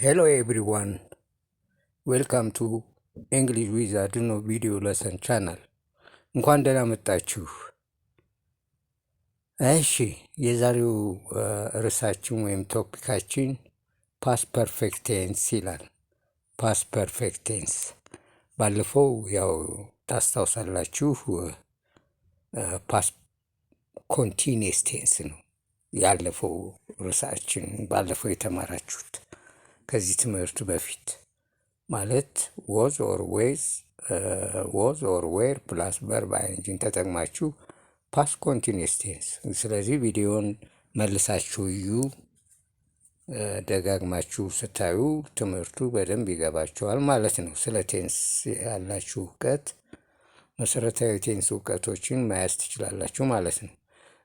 Hello everyone, welcome to English with Arduino video lesson channel. እንኳን ደህና መጣችሁ። እሺ የዛሬው ርዕሳችን ወይም ቶፒካችን ፓስት ፐርፌክት ቴንስ ይላል። ፓስት ፐርፌክት ቴንስ ባለፈው ያው ታስታውሳላችሁ ፓስት ኮንቲኒየስ ቴንስ ነው ያለፈው ርዕሳችን ባለፈው የተማራችሁት ከዚህ ትምህርት በፊት ማለት was or were ፕላስ ቨርብ አይንጂን ተጠቅማችሁ ፓስት ኮንቲኒየስ ቴንስ። ስለዚህ ቪዲዮን መልሳችሁ እዩ፣ ደጋግማችሁ ስታዩ ትምህርቱ በደንብ ይገባችኋል ማለት ነው። ስለ ቴንስ ያላችሁ እውቀት መሰረታዊ ቴንስ እውቀቶችን መያዝ ትችላላችሁ ማለት ነው።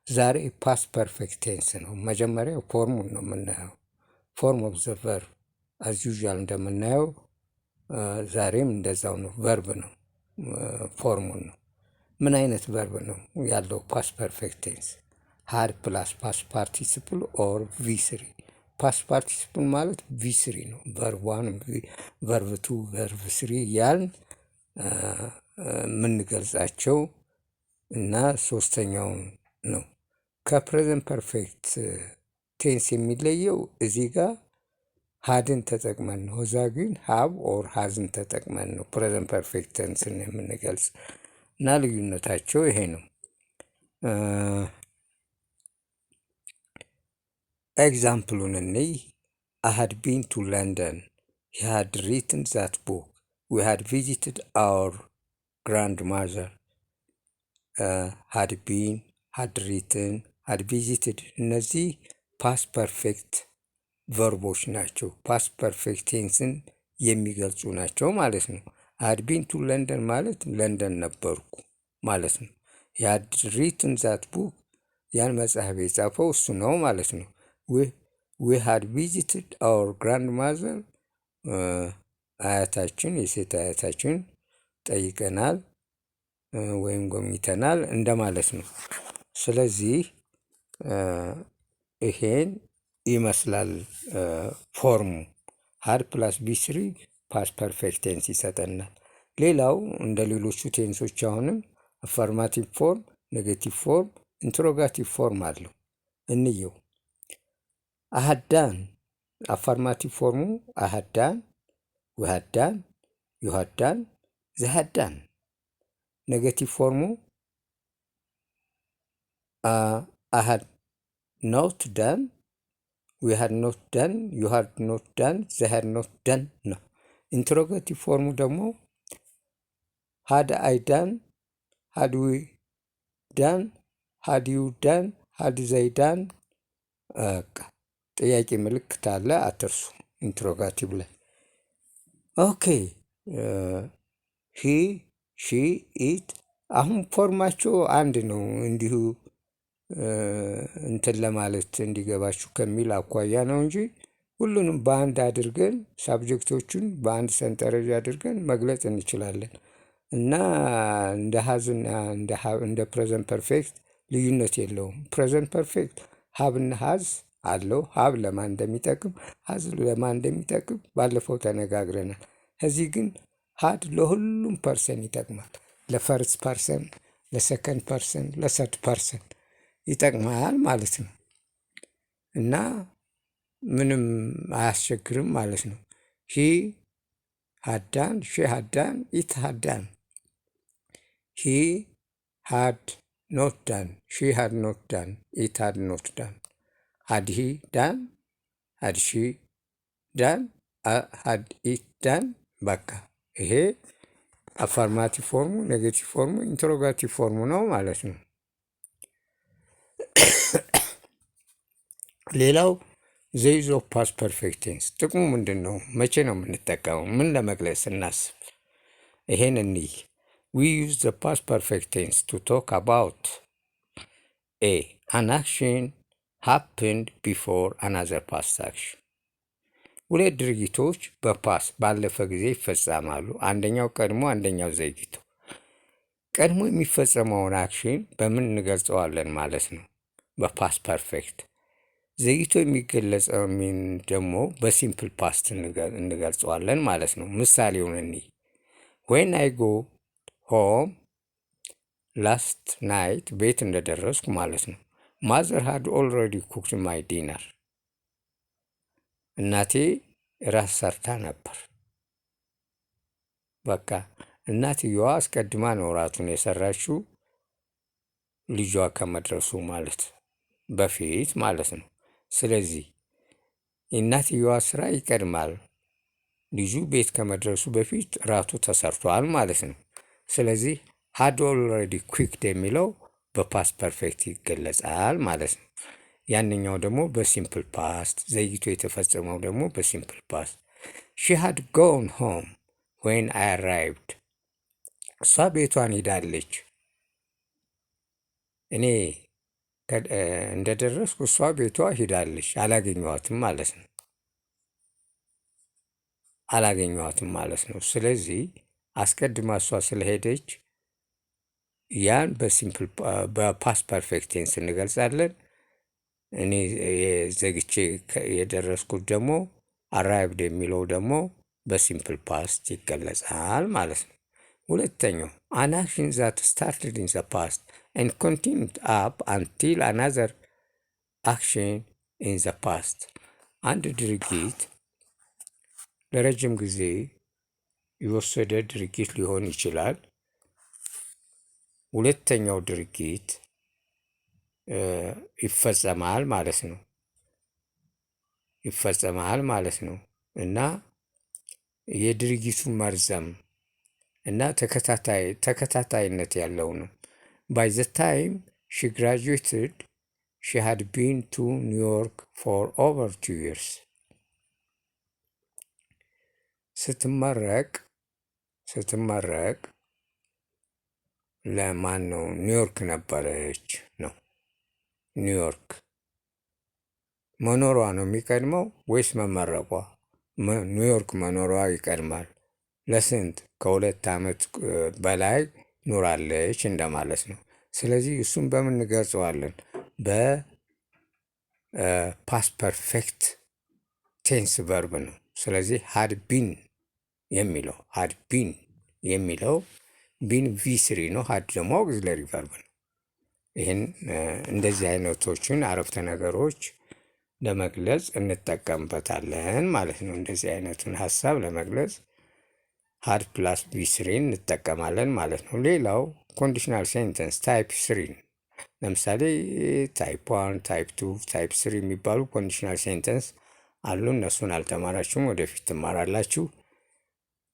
ዛሬ ፓስት ፐርፌክት ቴንስ ነው። መጀመሪያ ፎርሙን ነው የምናየው። ፎርም ኦፍ ዘ ቨርብ አዝ ዩዥዋል እንደምናየው ዛሬም እንደዛው ነው። ቨርብ ነው፣ ፎርሙን ነው። ምን አይነት ቨርብ ነው ያለው ፓስት ፐርፌክት ቴንስ? ሃድ ፕላስ ፓስት ፓርቲሲፕል ኦር ቪ3። ፓስት ፓርቲሲፕል ማለት ቪ3 ነው። ቨርብ 1፣ ቨርብ 2፣ ቨርብ 3 ያልን የምንገልጻቸው እና ሶስተኛውን ነው። ከፕሬዘንት ፐርፌክት ቴንስ የሚለየው እዚህ ጋር ሃድን ተጠቅመን ነው። እዛ ግን ሃብ ኦር ሃዝን ተጠቅመን ነው ፕሬዘንት ፐርፌክት ቴንስን የምንገልጽ እና ልዩነታቸው ይሄ ነው። ኤግዛምፕሉን እንይ። I had been to London. He had written that book. We had visited our grandmother. had been, had written, had visited እነዚህ ፓስት ፐርፌክት ቨርቦች ናቸው። ፓስት ፐርፌክት ቴንስን የሚገልጹ ናቸው ማለት ነው። had been to London ማለት ለንደን ነበርኩ ማለት ነው። had written that book ያን መጽሐፍ የጻፈው እሱ ነው ማለት ነው። we had visited our grandmother አያታችን የሴት አያታችን ጠይቀናል ወይም ጎብኝተናል እንደማለት ነው። ስለዚህ ይሄን ይመስላል ፎርሙ። ሃድ ፕላስ ቢ3 ፓስት ፐርፌክት ቴንስ ይሰጠናል። ሌላው እንደ ሌሎቹ ቴንሶች አሁንም አፈርማቲቭ ፎርም፣ ኔጌቲቭ ፎርም፣ ኢንትሮጋቲቭ ፎርም አለው። እንየው። አሃዳን አፈርማቲቭ ፎርሙ አሃዳን፣ ውሃዳን፣ ዩሃዳን፣ ዘሃዳን። ኔጌቲቭ ፎርሙ አሃድ ኖት ዳን፣ we had not done, you had not done, they had not done ነው። ኢንትሮጋቲቭ ፎርሙ ደግሞ had I done፣ had we done፣ had you done፣ had they done። ጥያቄ ምልክት አለ አትርሱ ኢንትሮጋቲቭ ላይ። ኦኬ ሂ፣ ሺ፣ ኢት አሁን ፎርማቸው አንድ ነው። እንዲሁ እንትን ለማለት እንዲገባችሁ ከሚል አኳያ ነው እንጂ ሁሉንም በአንድ አድርገን ሳብጀክቶቹን በአንድ ሰንጠረዥ አድርገን መግለጽ እንችላለን እና እንደ ሀዝና እንደ ፕሬዘንት ፐርፌክት ልዩነት የለውም። ፕሬዘንት ፐርፌክት ሀብና ሀዝ አለው። ሀብ ለማን እንደሚጠቅም ሀዝ ለማን እንደሚጠቅም ባለፈው ተነጋግረናል። እዚህ ግን ሀድ ለሁሉም ፐርሰን ይጠቅማል። ለፈርስት ፐርሰን፣ ለሰከንድ ፐርሰን፣ ለሰርድ ፐርሰን ይጠቅማል ማለት ነው እና ምንም አያስቸግርም ማለት ነው። ሂ ሃዳን፣ ሺ ሃዳን፣ ኢት ሃዳን። ሂ ሃድ ኖት ዳን፣ ሺ ሃድ ኖት ዳን፣ ኢት ሃድ ኖት ዳን። ሃድ ሂ ዳን፣ ሃድ ሺ ዳን፣ ሃድ ኢት ዳን። በቃ ይሄ አፋርማቲቭ ፎርሙ፣ ኔጌቲቭ ፎርሙ፣ ኢንትሮጋቲቭ ፎርሙ ነው ማለት ነው። ሌላው ዘ ዩዝ ኦፍ ፓስት ፐርፌክት ቴንስ ጥቅሙ ምንድን ነው? መቼ ነው የምንጠቀመው? ምን ለመግለጽ ስናስብ? ይሄን እንይ። ዊ ዩዝ ዘ ፓስት ፐርፌክት ቴንስ ቱ ቶክ አባውት ኤ አን አክሽን ሃፕንድ ቢፎር አናዘር ፓስት አክሽን። ሁለት ድርጊቶች በፓስ ባለፈ ጊዜ ይፈጸማሉ። አንደኛው ቀድሞ፣ አንደኛው ዘግይቶ። ቀድሞ የሚፈጸመውን አክሽን በምን እንገልጸዋለን ማለት ነው? በፓስት ፐርፌክት። ዘግይቶ የሚገለጸው ሚን ደግሞ በሲምፕል ፓስት እንገልጸዋለን ማለት ነው። ምሳሌውን እኒ ዌን አይ ጎ ሆም ላስት ናይት ቤት እንደደረስኩ ማለት ነው። ማዘር ሃድ ኦልሬዲ ኩክድ ማይ ዲነር እናቴ ራስ ሰርታ ነበር። በቃ እናትየዋ አስቀድማ ነው ራቱን የሰራችው ልጇ ከመድረሱ ማለት በፊት ማለት ነው። ስለዚህ የእናትየዋ ስራ ይቀድማል። ልጁ ቤት ከመድረሱ በፊት ራቱ ተሰርቷል ማለት ነው። ስለዚህ ሃድ ኦልሬዲ ኩክድ የሚለው በፓስት ፐርፌክት ይገለጻል ማለት ነው። ያንኛው ደግሞ በሲምፕል ፓስት፣ ዘግይቶ የተፈጸመው ደግሞ በሲምፕል ፓስት። ሺ ሃድ ጎን ሆም ዌን አይ አራይቭድ እሷ ቤቷን ሄዳለች እኔ እንደደረስኩ እሷ ቤቷ ሄዳለች። አላገኘኋትም ማለት ነው። ስለዚህ አስቀድማ እሷ ስለሄደች ያን በፓስት ፐርፌክት ቴንስ እንገልጻለን። እኔ ዘግቼ የደረስኩት ደግሞ አራይቭድ የሚለው ደግሞ በሲምፕል ፓስት ይገለጻል ማለት ነው። ሁለተኛው አን አክሽን ዛት ስታርትድ ኢን ዘ ፓስት ኤንድ ኮንቲኒድ አፕ አንቲል አናዘር አክሽን ኢን ዘ ፓስት። አንድ ድርጊት ለረጅም ጊዜ የወሰደ ድርጊት ሊሆን ይችላል። ሁለተኛው ድርጊት ይፈጸማል ማለት ነው እና የድርጊቱ መርዘም እና ተከታታይነት ያለው ነው። ባይ ዘ ታይም ሺ ግራጁዌትድ ሺ ሃድ ቢን ቱ ኒውዮርክ ፎር ኦቨር 2 years። ስትመረቅ ለማን ነው? ኒውዮርክ ነበረች ነው። ኒውዮርክ መኖሯ ነው የሚቀድመው ወይስ መመረቋ? ኒውዮርክ መኖሯ ይቀድማል። ለስንት? ከ2 ዓመት በላይ ኖራለች እንደማለት ነው። ስለዚህ እሱም በምን እንገልጸዋለን? በፓስት ፐርፌክት ቴንስ ቨርብ ነው። ስለዚህ ሃድ ቢን የሚለው ቢን ቪ3 ነው። ሃድ ደግሞ አውግዚለሪ ቨርብ ነው። ይህን እንደዚህ አይነቶችን አረፍተ ነገሮች ለመግለጽ እንጠቀምበታለን ማለት ነው። እንደዚህ አይነቱን ሀሳብ ለመግለጽ ሃድ ፕላስ ቪ3 እንጠቀማለን ማለት ነው። ሌላው ኮንዲሽናል ሴንተንስ ታይፕ 3 ለምሳሌ ታይፕ 1፣ ታይፕ 2፣ ታይፕ 3 የሚባሉ ኮንዲሽናል ሴንተንስ አሉ። እነሱን አልተማራችሁም፣ ወደፊት ትማራላችሁ።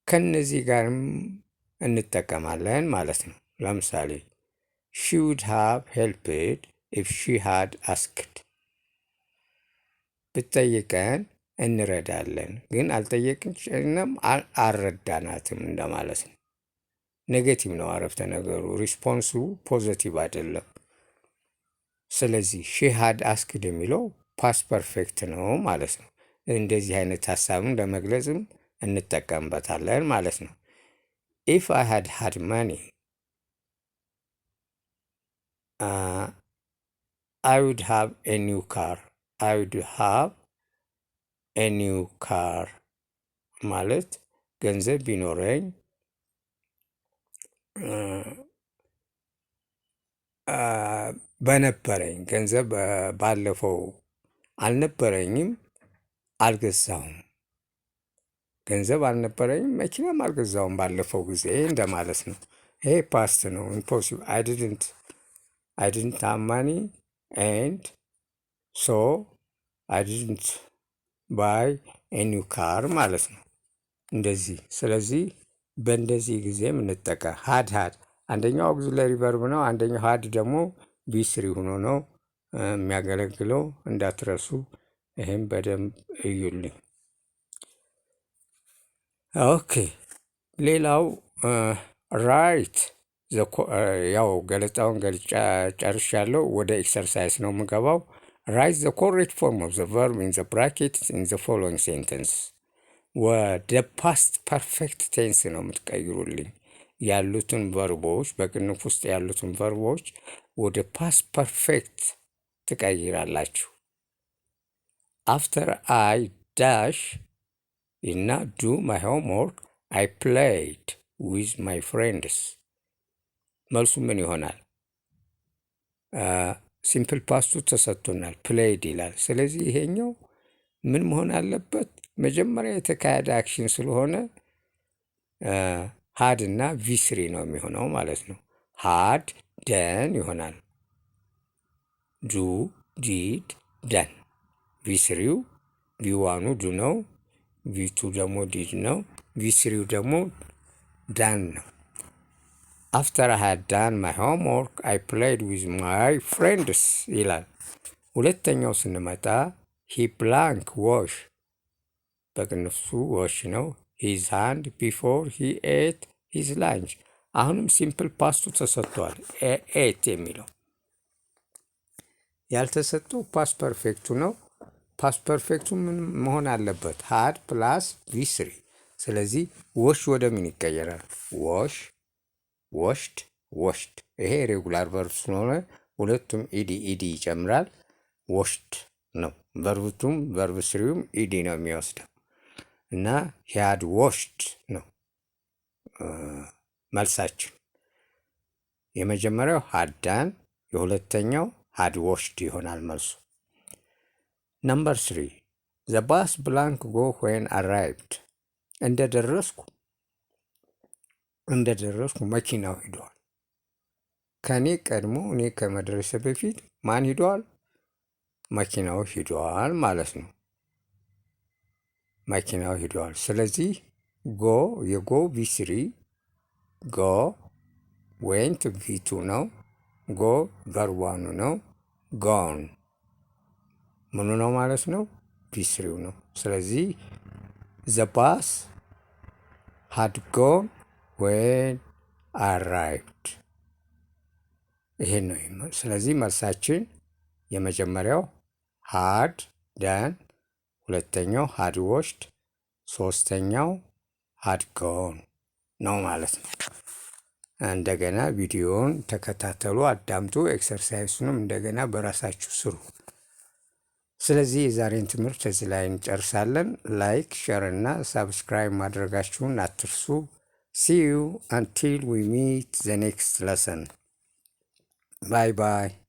ከነዚህ ጋርም እንጠቀማለን ማለት ነው። ለምሳሌ ሺ ውድ ሃቭ ሄልፕድ ኢፍ ሺ ሃድ አስክድ። ብትጠይቀን እንረዳለን፣ ግን አልጠየቅንም አልረዳናትም እንደማለት ነው። ኔጌቲቭ ነው አረፍተ ነገሩ፣ ሪስፖንሱ ፖዘቲቭ አይደለም። ስለዚህ ሺ ሃድ አስክድ የሚለው ፓስት ፐርፌክት ነው ማለት ነው። እንደዚህ አይነት ሀሳብን ለመግለጽም እንጠቀምበታለን ማለት ነው። ኢፍ አይ ሃድ ሃድ ማኒ አይ ውድ ሃቭ ኤ ኒው ካር። አይ ውድ ሃቭ ኤ ኒው ካር ማለት ገንዘብ ቢኖረኝ በነበረኝ ገንዘብ ባለፈው አልነበረኝም አልገዛሁም። ገንዘብ አልነበረኝም መኪናም አልገዛሁም ባለፈው ጊዜ እንደማለት ነው። ይሄ ፓስት ነው። ኢምፖሲብል አይ ዲድንት ሃቭ ማኒ ኤንድ ሶ አይ ዲድንት ባይ ኤ ኒው ካር ማለት ነው። እንደዚህ። ስለዚህ በእንደዚህ ጊዜም እንጠቀም። ሃድ አንደኛው አውግዚለሪ ቨርብ ነው። አንደኛው ሃድ ደግሞ ቪ3 ሆኖ ነው የሚያገለግለው። እንዳትረሱ። ይህም በደንብ እዩልኝ። ኦኬ። ሌላው ራይት ያው ገለጻውን ጨርሻለሁ። ወደ ኤክሰርሳይዝ ነው የምገባው። ራይት ዘ ኮሬክት ፎርም ኦፍ ዘ ቨርብ ኢን ዘ ብራኬትስ ኢን ዘ ፎሎዊንግ ሴንተንስ። ወደ ፓስት ፐርፌክት ቴንስ ነው የምትቀይሩልኝ። ያሉትን ቨርቦች በቅንፍ ውስጥ ያሉትን ቨርቦች ወደ ፓስት ፐርፌክት ትቀይራላችሁ። አፍተር አይ ዳሽ እና ዱ ማይ ሆምወርክ አይ ፕሌይድ ዊዝ ማይ ፍሬንድስ። መልሱ ምን ይሆናል? ሲምፕል ፓስቱ ተሰጥቶናል፣ ፕሌይድ ይላል። ስለዚህ ይሄኛው ምን መሆን አለበት? መጀመሪያ የተካሄደ አክሽን ስለሆነ ሃድ እና ቪስሪ ነው የሚሆነው ማለት ነው። ሃድ ደን ይሆናል። ዱ ዲድ ደን። ቪስሪው ቪዋኑ ዱ ነው፣ ቪቱ ደግሞ ዲድ ነው፣ ቪስሪው ደግሞ ዳን ነው። አፍተር አይ ሃድ ዳን ማይ ሆምወርክ አይ ፕሌይድ ዊዝ ማይ ፍሬንድስ ይላል። ሁለተኛው ስንመጣ ሂ ብላንክ ዋሽ፣ በቅንፍሱ ዋሽ ነው። ሂዝ ሃንድ ቢፎር ሂ ኤት ሂዝ ላንች። አሁንም ሲምፕል ፓስቱ ተሰጥቷል፣ ኤት የሚለው ያልተሰጠው ፓስ ፐርፌክቱ ነው። ፓስ ፐርፌክቱ ምን መሆን አለበት? ሃድ ፕላስ ቪስሪ። ስለዚህ ወሽ ወደ ምን ይቀየራል? ወሽ፣ ወሽድ፣ ወሽድ። ይሄ ሬጉላር ቨርብ ስለሆነ ሁለቱም ኢዲ ኢዲ ይጨምራል። ወሽድ ነው። ቨርብቱም ቨርብ ስሪውም ኢዲ ነው የሚወስደው እና ሂያድ ወሽድ ነው መልሳችን። የመጀመሪያው ሃዳን፣ የሁለተኛው ሃድ ወሽድ ይሆናል መልሱ። ነምበር 3 ዘ ባስ ብላንክ ጎ ዌን አራይቭድ። እንደደረስኩ መኪናው ሂደዋል። ከኔ ቀድሞ እኔ ከመድረሴ በፊት ማን ሂደዋል? መኪናው ሂደዋል ማለት ነው። መኪናው ሂደዋል። ስለዚህ ጎ የጎ ቪ3 ጎ፣ ዌንት ቪ2 ነው፣ ጎ ቨርቧኑ ነው፣ ጎን ምኑ ነው ማለት ነው? ቪ3 ነው። ስለዚህ ዘ ባስ ሃድ ጎን ዌን አራይቭድ። ይሄን ነው። ስለዚህ መልሳችን የመጀመሪያው ሃድ ደን፣ ሁለተኛው ሃድ ወሽድ፣ ሶስተኛው ሃድ ጎን ነው ማለት ነው። እንደገና ቪዲዮውን ተከታተሉ፣ አዳምጡ። ኤክሰርሳይሱንም እንደገና በራሳችሁ ስሩ። ስለዚህ የዛሬን ትምህርት እዚህ ላይ እንጨርሳለን። ላይክ፣ ሸር እና ሳብስክራይብ ማድረጋችሁን አትርሱ። See you until we meet the next lesson. Bye bye.